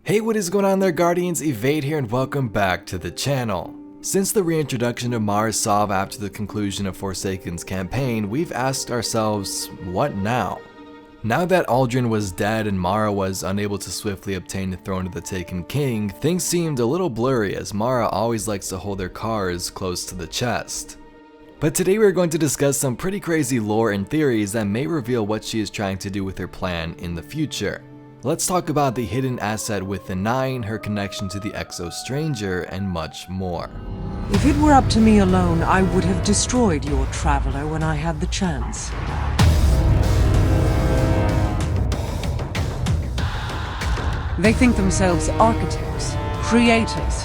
Hey, what is going on there, Guardians? Evade here and welcome back to the channel. Since the reintroduction of Mara Sov after the conclusion of Forsaken's campaign, we've asked ourselves, what now? Now that Aldrin was dead and Mara was unable to swiftly obtain the throne of the Taken King, things seemed a little blurry as Mara always likes to hold her cards close to the chest. But today we're going to discuss some pretty crazy lore and theories that may reveal what she is trying to do with her plan in the future. Let's talk about the hidden asset with the Nine, her connection to the Exo Stranger, and much more. If it were up to me alone, I would have destroyed your traveler when I had the chance. They think themselves architects, creators.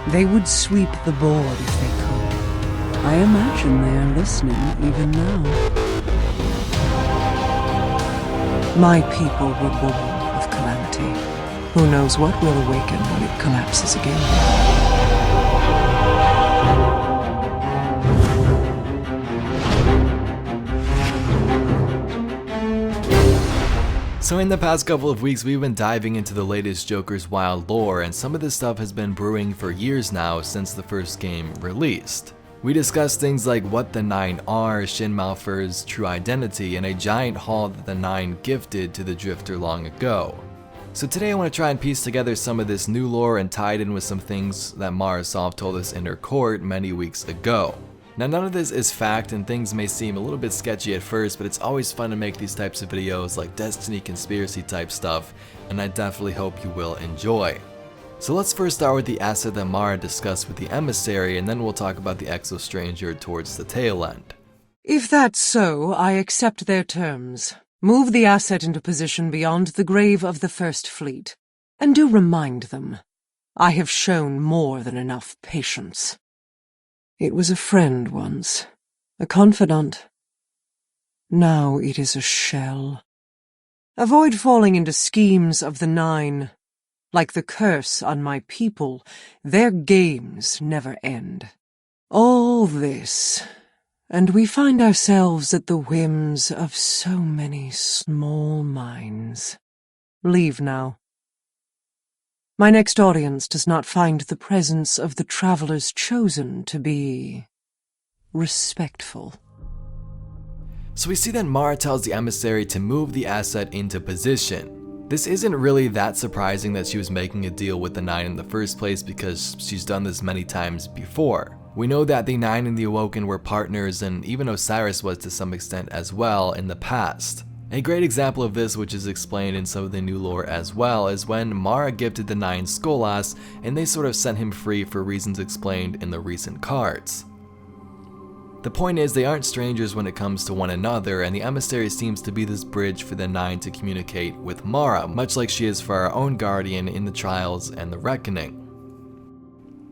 They would sweep the board if they could. I imagine they are listening even now. My people were born with calamity. Who knows what will awaken when it collapses again. So in the past couple of weeks, we've been diving into the latest Joker's Wild lore, and some of this stuff has been brewing for years now since the first game released. We discussed things like what the Nine are, Shin Malphur's true identity, and a giant haul that the Nine gifted to the Drifter long ago. So today I want to try and piece together some of this new lore and tie it in with some things that Mara Sov told us in her court many weeks ago. Now none of this is fact and things may seem a little bit sketchy at first, but it's always fun to make these types of videos like Destiny conspiracy type stuff, and I definitely hope you will enjoy. So let's first start with the asset that Mara discussed with the Emissary, and then we'll talk about the Exo Stranger towards the tail end. If that's so, I accept their terms. Move the asset into position beyond the grave of the First Fleet. And do remind them, I have shown more than enough patience. It was a friend once, a confidant. Now it is a shell. Avoid falling into schemes of the Nine. Like the curse on my people, their games never end. All this, and we find ourselves at the whims of so many small minds. Leave now. My next audience does not find the presence of the travelers chosen to be respectful. So we see that Mara tells the Emissary to move the asset into position. This isn't really that surprising that she was making a deal with the Nine in the first place because she's done this many times before. We know that the Nine and the Awoken were partners, and even Osiris was to some extent as well in the past. A great example of this, which is explained in some of the new lore as well, is when Mara gifted the Nine Skolas and they sort of sent him free for reasons explained in the recent cards. The point is, they aren't strangers when it comes to one another, and the Emissary seems to be this bridge for the Nine to communicate with Mara, much like she is for our own Guardian in the Trials and the Reckoning.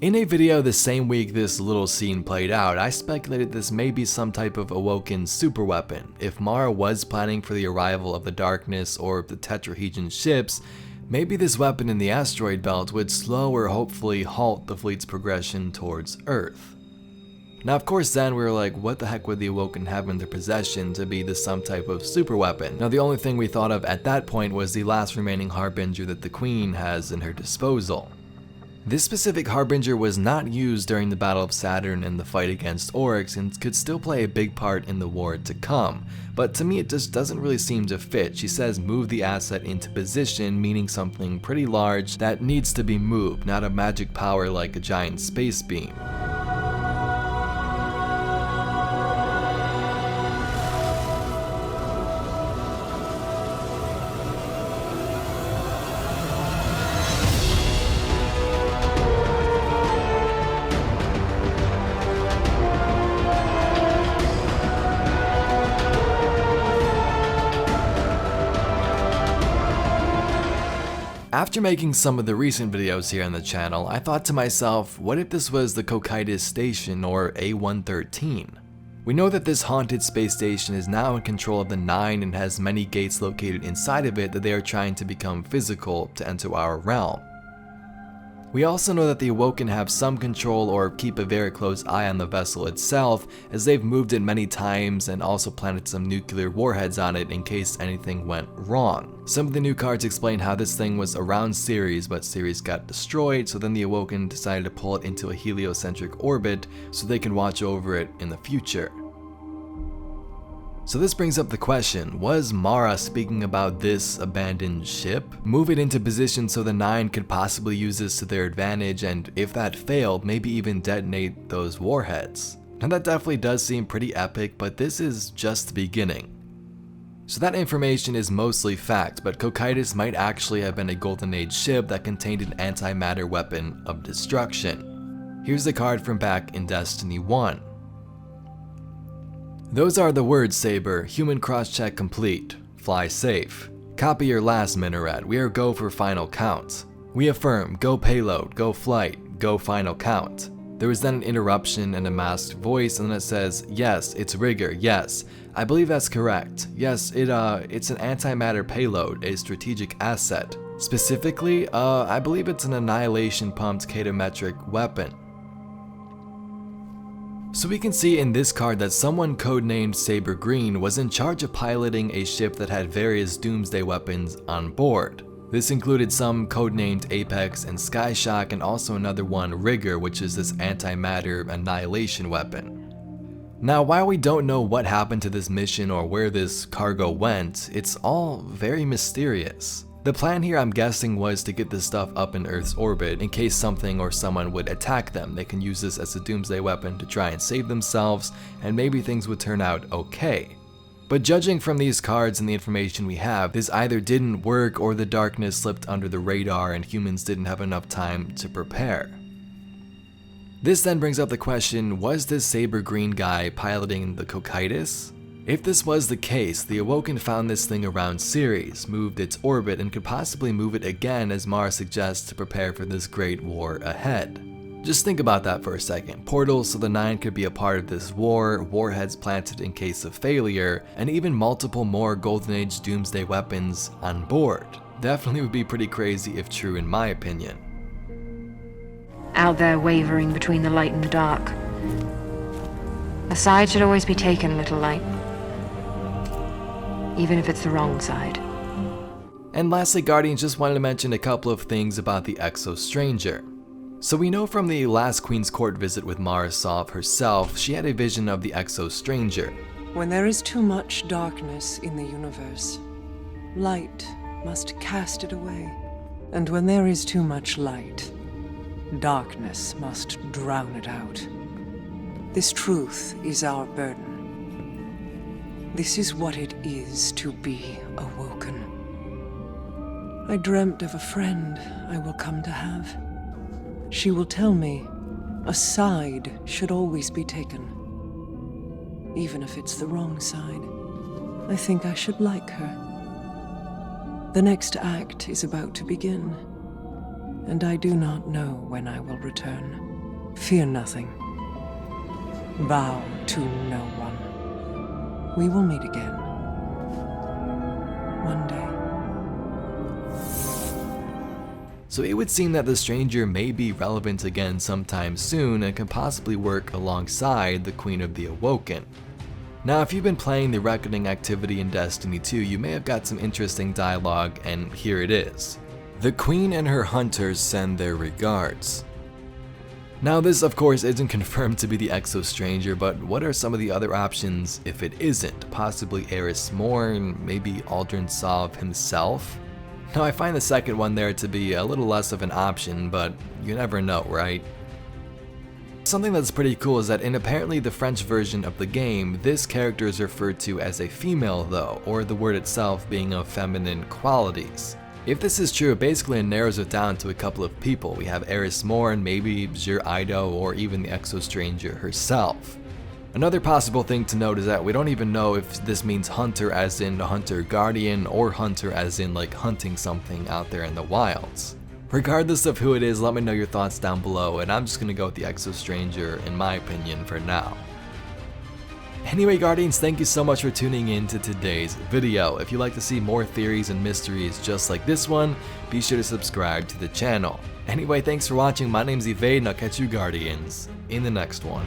In a video the same week this little scene played out, I speculated this may be some type of Awoken superweapon. If Mara was planning for the arrival of the Darkness or the tetrahedron ships, maybe this weapon in the asteroid belt would slow or hopefully halt the fleet's progression towards Earth. Now of course then we were like, what the heck would the Awoken have in their possession to be this some type of super weapon? Now the only thing we thought of at that point was the last remaining Harbinger that the Queen has in her disposal. This specific Harbinger was not used during the Battle of Saturn and the fight against Oryx and could still play a big part in the war to come, but to me it just doesn't really seem to fit. She says move the asset into position, meaning something pretty large that needs to be moved, not a magic power like a giant space beam. After making some of the recent videos here on the channel, I thought to myself, what if this was the Cocytus Station or A113? We know that this haunted space station is now in control of the Nine and has many gates located inside of it that they are trying to become physical to enter our realm. We also know that the Awoken have some control or keep a very close eye on the vessel itself, as they've moved it many times and also planted some nuclear warheads on it in case anything went wrong. Some of the new cards explain how this thing was around Ceres, but Ceres got destroyed, so then the Awoken decided to pull it into a heliocentric orbit so they can watch over it in the future. So this brings up the question, was Mara speaking about this abandoned ship? Move it into position so the Nine could possibly use this to their advantage, and if that failed, maybe even detonate those warheads. Now that definitely does seem pretty epic, but this is just the beginning. So that information is mostly fact, but Cocytus might actually have been a Golden Age ship that contained an antimatter weapon of destruction. Here's the card from back in Destiny 1. Those are the words, Saber. Human cross-check complete. Fly safe. Copy your last minaret. We are go for final count. We affirm. Go payload. Go flight. Go final count. There was then an interruption and a masked voice, and then it says, yes, it's rigor. Yes. I believe that's correct. Yes, it's an antimatter payload, a strategic asset. Specifically, I believe it's an annihilation pumped katometric weapon. So we can see in this card that someone codenamed Saber Green was in charge of piloting a ship that had various doomsday weapons on board. This included some codenamed Apex and Skyshock, and also another one, Rigor, which is this antimatter annihilation weapon. Now, while we don't know what happened to this mission or where this cargo went, it's all very mysterious. The plan here, I'm guessing, was to get this stuff up in Earth's orbit in case something or someone would attack them. They can use this as a doomsday weapon to try and save themselves, and maybe things would turn out okay. But judging from these cards and the information we have, this either didn't work or the darkness slipped under the radar and humans didn't have enough time to prepare. This then brings up the question, was this Saber Green guy piloting the Cocytus? If this was the case, the Awoken found this thing around Ceres, moved its orbit, and could possibly move it again, as Mara suggests, to prepare for this great war ahead. Just think about that for a second. Portals so the Nine could be a part of this war, warheads planted in case of failure, and even multiple more Golden Age doomsday weapons on board. Definitely would be pretty crazy if true, in my opinion. Out there wavering between the light and the dark. A side should always be taken, little light. Even if it's the wrong side. And lastly, Guardians, just wanted to mention a couple of things about the Exo Stranger. So we know from the last Queen's Court visit with Mara Sov herself, she had a vision of the Exo Stranger. When there is too much darkness in the universe, light must cast it away. And when there is too much light, darkness must drown it out. This truth is our burden. This is what it is to be awoken. I dreamt of a friend I will come to have. She will tell me a side should always be taken, even if it's the wrong side. I think I should like her. The next act is about to begin, and I do not know when I will return. Fear nothing. Vow to no one. We will meet again. One day. So it would seem that the Stranger may be relevant again sometime soon and can possibly work alongside the Queen of the Awoken. Now, if you've been playing the Reckoning activity in Destiny 2, you may have got some interesting dialogue, and here it is. The Queen and her hunters send their regards. Now, this of course isn't confirmed to be the Exo Stranger, but what are some of the other options if it isn't? Possibly Eris Morn, maybe Aldrin Sov himself? Now, I find the second one there to be a little less of an option, but you never know, right? Something that's pretty cool is that in apparently the French version of the game, this character is referred to as a female though, or the word itself being of feminine qualities. If this is true, it basically narrows it down to a couple of people. We have Eris Morn, maybe Jir Ido, or even the Exo Stranger herself. Another possible thing to note is that we don't even know if this means hunter as in hunter guardian, or hunter as in like hunting something out there in the wilds. Regardless of who it is, let me know your thoughts down below, and I'm just gonna go with the Exo Stranger in my opinion for now. Anyway, Guardians, thank you so much for tuning in to today's video. If you'd like to see more theories and mysteries just like this one, be sure to subscribe to the channel. Anyway, thanks for watching. My name's Evade, and I'll catch you Guardians in the next one.